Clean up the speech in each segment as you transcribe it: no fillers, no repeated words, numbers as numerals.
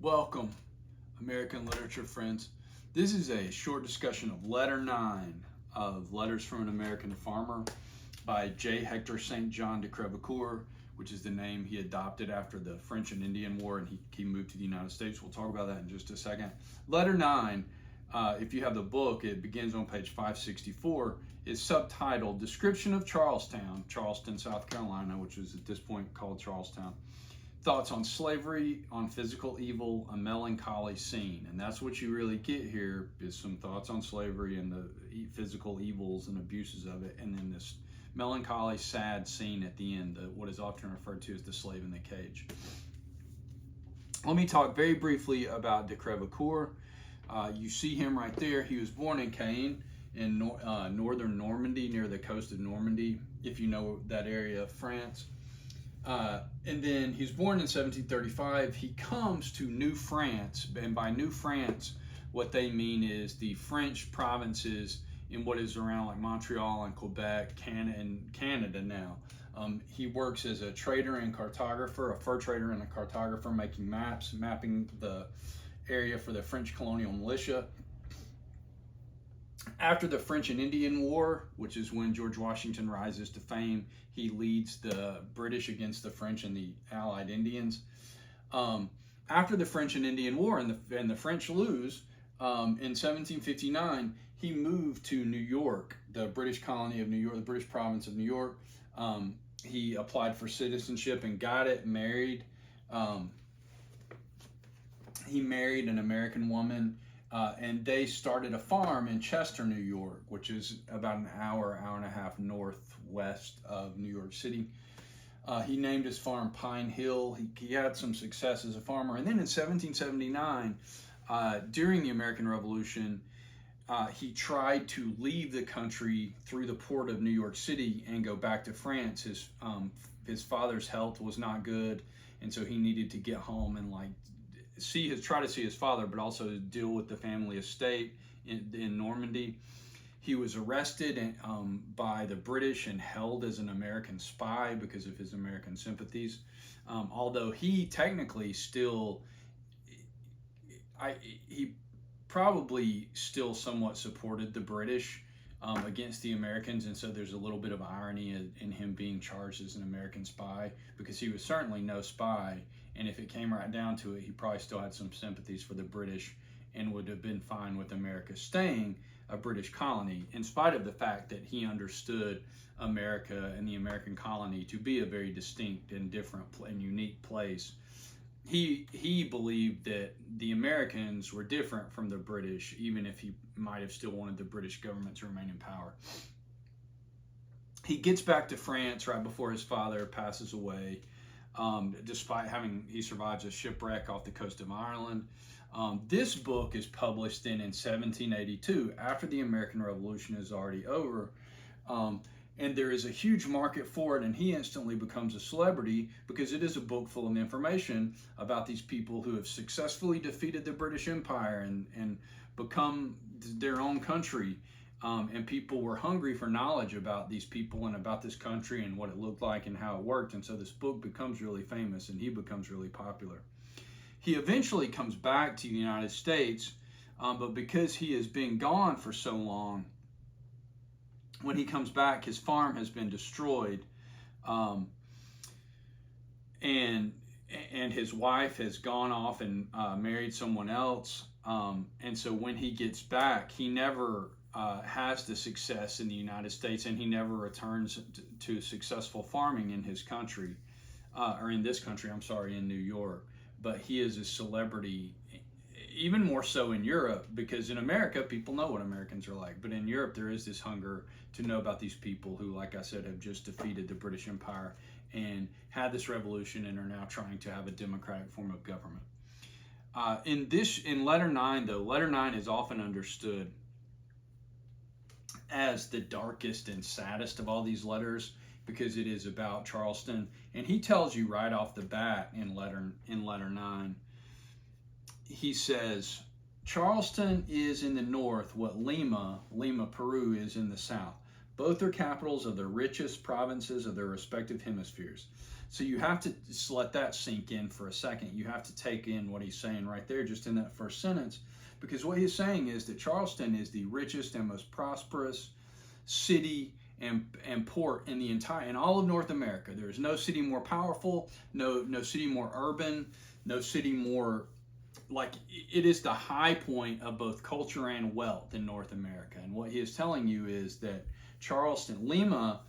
Welcome, American literature friends. This is a short discussion of Letter 9 of Letters from an American Farmer by J. Hector St. John de Crevecoeur, which is the name he adopted after the French and Indian War, and he moved to the United States. We'll talk about that in just a second. Letter 9, if you have the book, it begins on page 564, is subtitled Description of Charlestown, South Carolina, which is at this point called Charlestown. Thoughts on slavery, on physical evil, a melancholy scene. And that's what you really get here, is some thoughts on slavery and the physical evils and abuses of it, and then this melancholy, sad scene at the end, what is often referred to as the slave in the cage. Let me talk very briefly about de Crevecoeur. You see him right there. He was born in Caen in northern Normandy, near the coast of Normandy, if you know that area of France. And then he's born in 1735. He comes to New France, and by New France, what they mean is the French provinces in what is around like Montreal and Quebec, Canada now. He works as a trader and cartographer, a fur trader and a cartographer, making maps, mapping the area for the French colonial militia. After the French and Indian War, which is when George Washington rises to fame, he leads the British against the French and the Allied Indians. After the French and Indian War and the French lose, in 1759, he moved to New York, the British colony of New York, the British province of New York. He applied for citizenship and got it, married. He married an American woman. And they started a farm in Chester, New York, which is about an hour and a half northwest of New York City. He named his farm Pine Hill. He had some success as a farmer. And then in 1779, during the American Revolution, he tried to leave the country through the port of New York City and go back to France. His father's health was not good, and so he needed to get home and try to see his father, but also deal with the family estate in Normandy. He was arrested by the British and held as an American spy because of his American sympathies. Although he technically he probably still somewhat supported the British against the Americans, and so there's a little bit of irony in him being charged as an American spy, because he was certainly no spy. And if it came right down to it, he probably still had some sympathies for the British and would have been fine with America staying a British colony, in spite of the fact that he understood America and the American colony to be a very distinct and different and unique place. He believed that the Americans were different from the British, even if he might have still wanted the British government to remain in power. He gets back to France right before his father passes away. Despite he survives a shipwreck off the coast of Ireland. This book is published in 1782, after the American Revolution is already over, and there is a huge market for it, and he instantly becomes a celebrity because it is a book full of information about these people who have successfully defeated the British Empire and become their own country. And people were hungry for knowledge about these people and about this country and what it looked like and how it worked. And so this book becomes really famous and he becomes really popular. He eventually comes back to the United States, but because he has been gone for so long, when he comes back, his farm has been destroyed, and his wife has gone off and married someone else. And so when he gets back, he never has the success in the United States, and he never returns to successful farming in his country, or in this country, in New York. But he is a celebrity, even more so in Europe, because in America, people know what Americans are like. But in Europe, there is this hunger to know about these people who, like I said, have just defeated the British Empire and had this revolution and are now trying to have a democratic form of government. In Letter 9, though, Letter 9 is often understood as the darkest and saddest of all these letters, because it is about Charleston. And he tells you right off the bat in letter 9, he says, Charleston is in the north what Lima, Peru, is in the south. Both are capitals of the richest provinces of their respective hemispheres. So you have to just let that sink in for a second. You have to take in what he's saying right there, just in that first sentence, because what he's saying is that Charleston is the richest and most prosperous city and port in all of North America. There is no city more powerful, no city more urban, no city more, like, it is the high point of both culture and wealth in North America. And what he is telling you is that Charleston, Lima,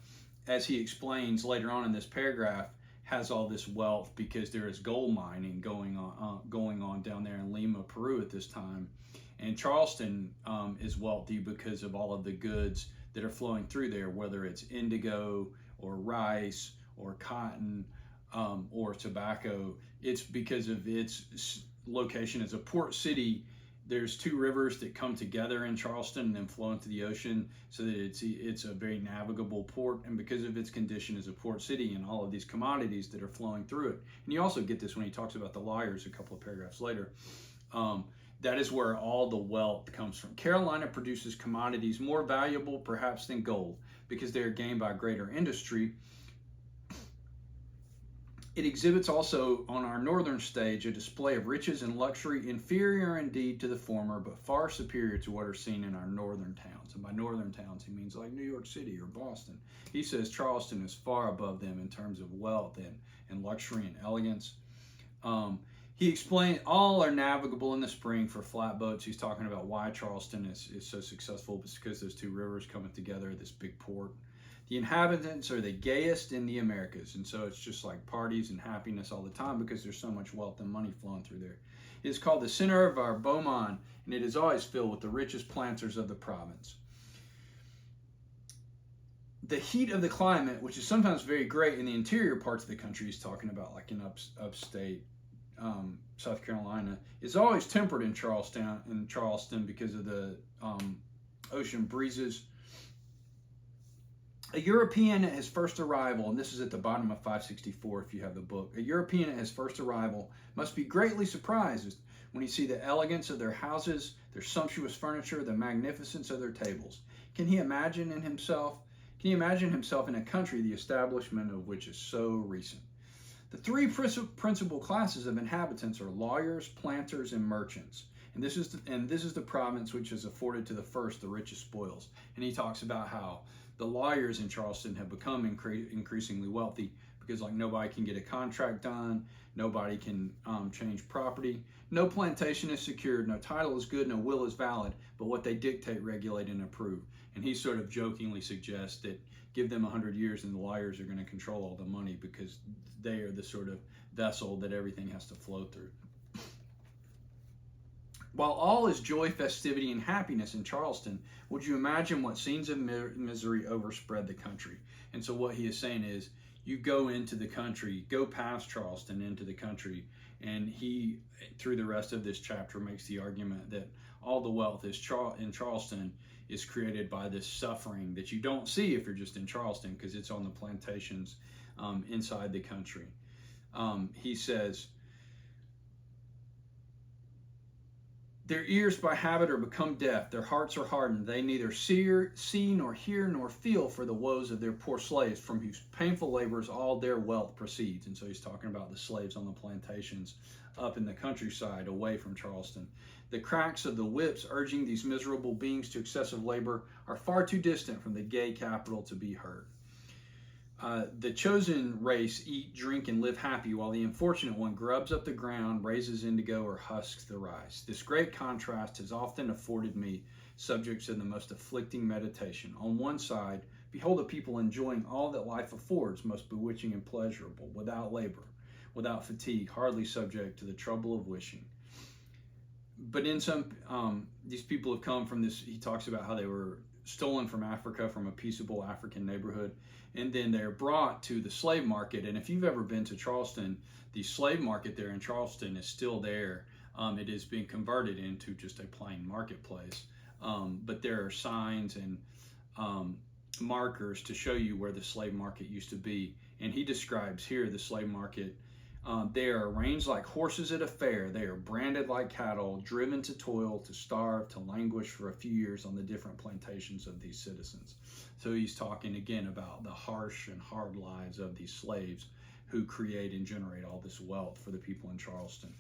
as he explains later on in this paragraph, has all this wealth because there is gold mining going on down there in Lima, Peru at this time. And Charleston is wealthy because of all of the goods that are flowing through there, whether it's indigo or rice or cotton or tobacco. It's because of its location as a port city. There's two rivers that come together in Charleston and then flow into the ocean, so that it's a very navigable port. And because of its condition as a port city and all of these commodities that are flowing through it, and you also get this when he talks about the lawyers a couple of paragraphs later. That is where all the wealth comes from. Carolina produces commodities more valuable perhaps than gold because they are gained by greater industry. It exhibits also on our northern stage a display of riches and luxury inferior indeed to the former, but far superior to what are seen in our northern towns. And by northern towns, he means like New York City or Boston. He says Charleston is far above them in terms of wealth and luxury and elegance. He explained all are navigable in the spring for flatboats. He's talking about why Charleston is so successful. It's because those two rivers coming together, this big port. The inhabitants are the gayest in the Americas, and so it's just like parties and happiness all the time because there's so much wealth and money flowing through there. It is called the center of our Beaumont, and it is always filled with the richest planters of the province. The heat of the climate, which is sometimes very great in the interior parts of the country, he's talking about like in upstate South Carolina, is always tempered in Charleston because of the ocean breezes. A European at his first arrival, and this is at the bottom of 564 if you have the book, a European at his first arrival must be greatly surprised when he see the elegance of their houses, their sumptuous furniture, the magnificence of their tables. Can he imagine himself in a country the establishment of which is so recent? The three principal classes of inhabitants are lawyers, planters, and merchants. And this is the province which has afforded to the first the richest spoils. And he talks about how the lawyers in Charleston have become increasingly wealthy because like nobody can get a contract done, nobody can change property, no plantation is secured, no title is good, no will is valid, but what they dictate, regulate, and approve. And he sort of jokingly suggests that give them 100 years and the lawyers are going to control all the money because they are the sort of vessel that everything has to flow through. While all is joy, festivity, and happiness in Charleston, would you imagine what scenes of misery overspread the country? And so what he is saying is, you go into the country, go past Charleston into the country, and he, through the rest of this chapter, makes the argument that all the wealth is in Charleston is created by this suffering that you don't see if you're just in Charleston because it's on the plantations inside the country. He says, their ears by habit are become deaf, their hearts are hardened, they neither see nor hear nor feel for the woes of their poor slaves, from whose painful labors all their wealth proceeds. And so he's talking about the slaves on the plantations up in the countryside away from Charleston. The cracks of the whips urging these miserable beings to excessive labor are far too distant from the gay capital to be heard. The chosen race eat, drink, and live happy, while the unfortunate one grubs up the ground, raises indigo, or husks the rice. This great contrast has often afforded me subjects of the most afflicting meditation. On one side, behold a people enjoying all that life affords, most bewitching and pleasurable, without labor, without fatigue, hardly subject to the trouble of wishing. But in some, these people have come from this, he talks about how they were stolen from Africa, from a peaceable African neighborhood, and then they're brought to the slave market. And if you've ever been to Charleston, the slave market there in Charleston is still there. It is being converted into just a plain marketplace, but there are signs and markers to show you where the slave market used to be. And he describes here the slave market They are arranged like horses at a fair. They are branded like cattle, driven to toil, to starve, to languish for a few years on the different plantations of these citizens. So he's talking again about the harsh and hard lives of these slaves who create and generate all this wealth for the people in Charleston.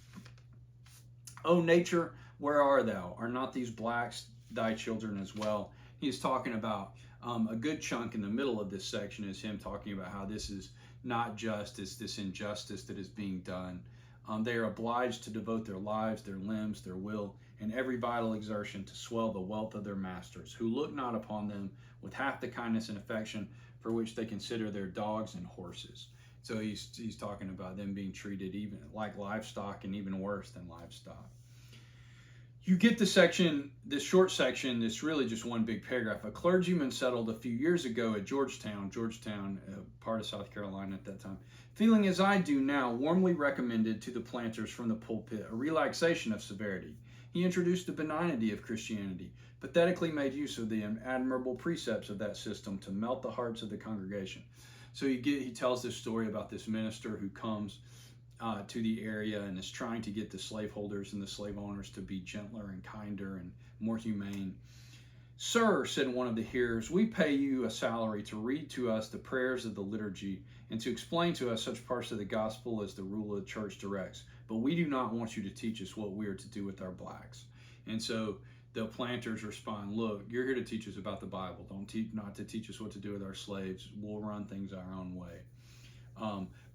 O nature, where are thou? Are not these blacks thy children as well? He's talking about a good chunk in the middle of this section is him talking about how this is not just, it's this injustice that is being done. They are obliged to devote their lives, their limbs, their will, and every vital exertion to swell the wealth of their masters, who look not upon them with half the kindness and affection for which they consider their dogs and horses. So he's talking about them being treated even like livestock and even worse than livestock. You get the section, this short section, that's really just one big paragraph. A clergyman settled a few years ago at Georgetown, part of South Carolina at that time, feeling as I do now, warmly recommended to the planters from the pulpit a relaxation of severity. He introduced the benignity of Christianity, pathetically made use of the admirable precepts of that system to melt the hearts of the congregation. So he tells this story about this minister who comes to the area and is trying to get the slaveholders and the slave owners to be gentler and kinder and more humane. Sir, said one of the hearers, we pay you a salary to read to us the prayers of the liturgy and to explain to us such parts of the gospel as the rule of the church directs. But we do not want you to teach us what we are to do with our blacks. And so the planters respond, look, you're here to teach us about the Bible. Not to teach us what to do with our slaves. We'll run things our own way.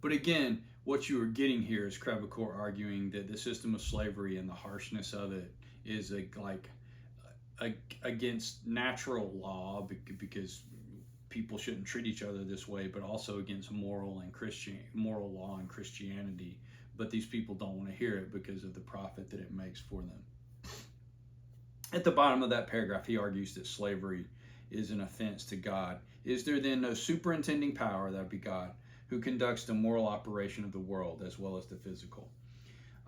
But again, what you are getting here is Crevecoeur arguing that the system of slavery and the harshness of it is against natural law because people shouldn't treat each other this way, but also against moral law and Christianity. But these people don't want to hear it because of the profit that it makes for them. At the bottom of that paragraph, he argues that slavery is an offense to God. Is there then no superintending power, that would be God, who conducts the moral operation of the world as well as the physical?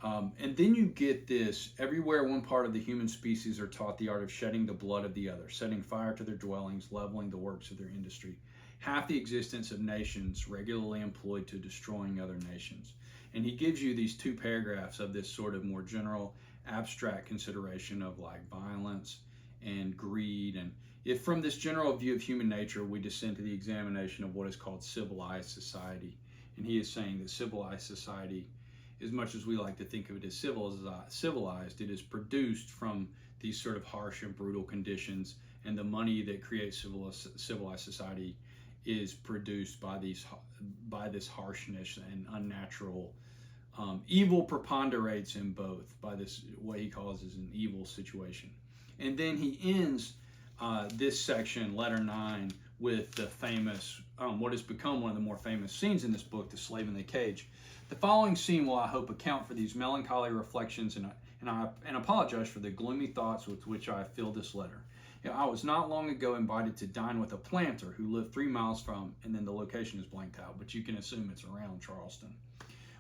And then you get this, everywhere one part of the human species are taught the art of shedding the blood of the other, setting fire to their dwellings, leveling the works of their industry. Half the existence of nations regularly employed to destroying other nations. And he gives you these two paragraphs of this sort of more general abstract consideration of like violence and greed. And if from this general view of human nature, we descend to the examination of what is called civilized society. And he is saying that civilized society, as much as we like to think of it as civilized, it is produced from these sort of harsh and brutal conditions, and the money that creates civilized society is produced by this harshness and unnatural evil preponderates in both by this, what he calls is an evil situation. And then he ends this section, letter 9, with the famous, what has become one of the more famous scenes in this book, The Slave in the Cage. The following scene will, I hope, account for these melancholy reflections, and apologize for the gloomy thoughts with which I have filled this letter. I was not long ago invited to dine with a planter who lived 3 miles from, and then the location is blanked out, but you can assume it's around Charleston,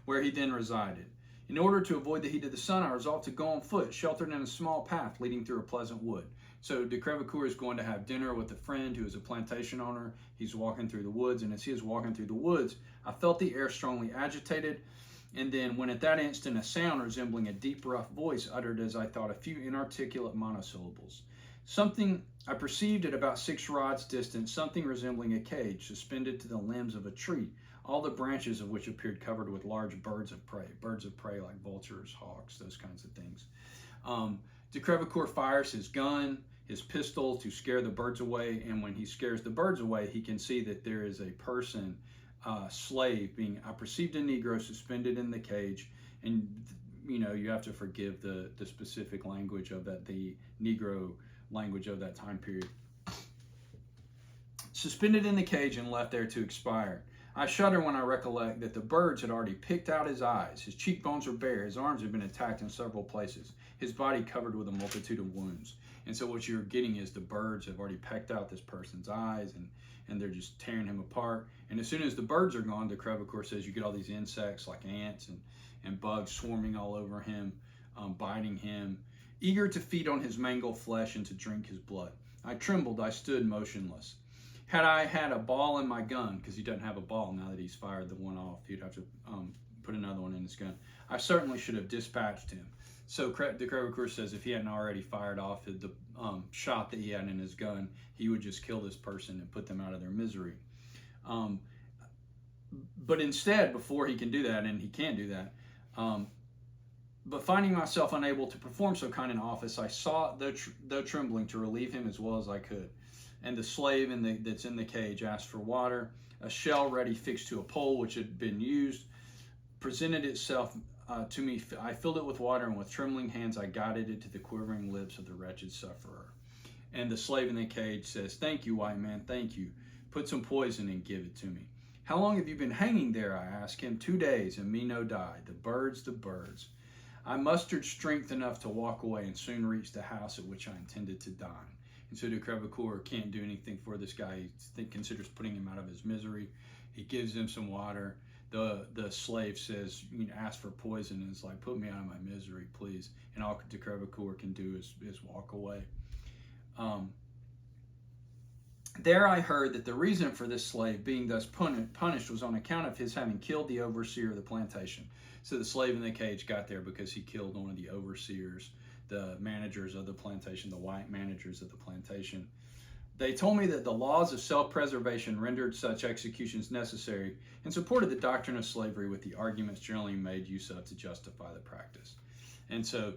where he then resided. In order to avoid the heat of the sun, I resolved to go on foot, sheltered in a small path leading through a pleasant wood. So de Crevecoeur is going to have dinner with a friend who is a plantation owner. He's walking through the woods, and as he is walking through the woods, I felt the air strongly agitated, and then when at that instant a sound resembling a deep, rough voice uttered, as I thought, a few inarticulate monosyllables. Something I perceived at about 6 rods distance, something resembling a cage suspended to the limbs of a tree, all the branches of which appeared covered with large birds of prey like vultures, hawks, those kinds of things. De Crevecoeur fires his gun, his pistol to scare the birds away, and when he scares the birds away, he can see that there is a person, slave, I perceived a Negro suspended in the cage, and you have to forgive the specific language of that, the Negro language of that time period. Suspended in the cage and left there to expire. I shudder when I recollect that the birds had already picked out his eyes. His cheekbones were bare. His arms had been attacked in several places. His body covered with a multitude of wounds. And so what you're getting is the birds have already pecked out this person's eyes, and they're just tearing him apart. And as soon as the birds are gone, de Crevecoeur says you get all these insects like ants and bugs swarming all over him, biting him, eager to feed on his mangled flesh and to drink his blood. I trembled. I stood motionless. Had I had a ball in my gun, because he doesn't have a ball now that he's fired the one off, he'd have to put another one in his gun. I certainly should have dispatched him. So de Crevecoeur says if he hadn't already fired off the shot that he had in his gun, he would just kill this person and put them out of their misery. But instead, before he can do that, and he can do that, but finding myself unable to perform so kind an office, I sought, though trembling, to relieve him as well as I could. And the slave that's in the cage asked for water. A shell ready fixed to a pole which had been used presented itself to me. I filled it with water, and with trembling hands I guided it to the quivering lips of the wretched sufferer. And the slave in the cage says, "Thank you, white man, thank you. Put some poison and give it to me." "How long have you been hanging there?" I asked him. 2 days, and me no die. The birds, the birds. I mustered strength enough to walk away and soon reached the house at which I intended to dine. And so de Crevecoeur can't do anything for this guy. He considers putting him out of his misery. He gives him some water. The slave says, ask for poison, and it's like, put me out of my misery, please. And all de Crevecoeur can do is walk away. There I heard that the reason for this slave being thus punished was on account of his having killed the overseer of the plantation. So the slave in the cage got there because he killed one of the overseers, the managers of the plantation, the white managers of the plantation. They told me that the laws of self-preservation rendered such executions necessary and supported the doctrine of slavery with the arguments generally made use of to justify the practice. And so,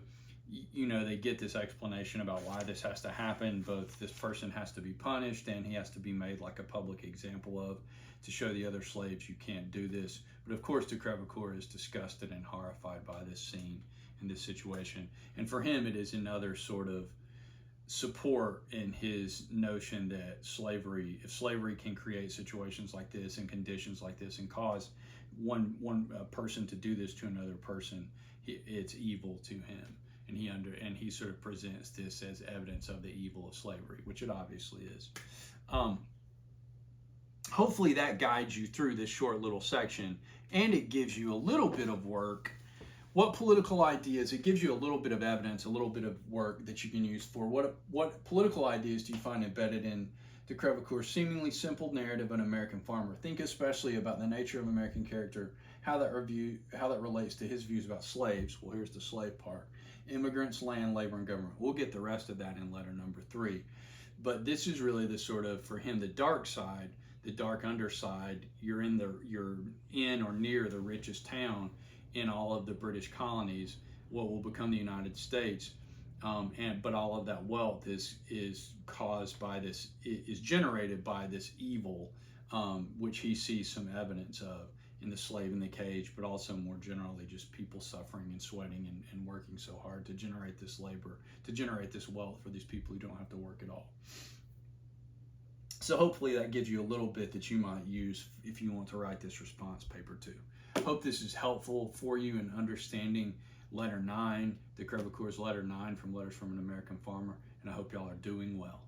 they get this explanation about why this has to happen. Both this person has to be punished and he has to be made like a public example of, to show the other slaves you can't do this. But of course, de Crevecoeur is disgusted and horrified by this scene and this situation. And for him, it is another sort of support in his notion that if slavery can create situations like this and conditions like this and cause one person to do this to another person, it's evil to him. And he sort of presents this as evidence of the evil of slavery, which it obviously is. Hopefully that guides you through this short little section, and it gives you a little bit of work. What political ideas, it gives you a little bit of evidence, a little bit of work that you can use for what political ideas do you find embedded in de Crevecoeur's seemingly simple narrative of an American farmer. Think especially about the nature of American character, how that relates to his views about slaves. Well, here's the slave part. Immigrants, land, labor, and government. We'll get the rest of that in letter number 3. But this is really the sort of, for him, the dark side, the dark underside. You're in or near the richest town in all of the British colonies, what will become the United States. But all of that wealth is caused by this, is generated by this evil, which he sees some evidence of in the slave in the cage, but also more generally just people suffering and sweating and working so hard to generate this labor, to generate this wealth for these people who don't have to work at all. So hopefully that gives you a little bit that you might use if you want to write this response paper too. Hope this is helpful for you in understanding letter 9, de Crevecoeur's letter 9 from Letters from an American Farmer, and I hope y'all are doing well.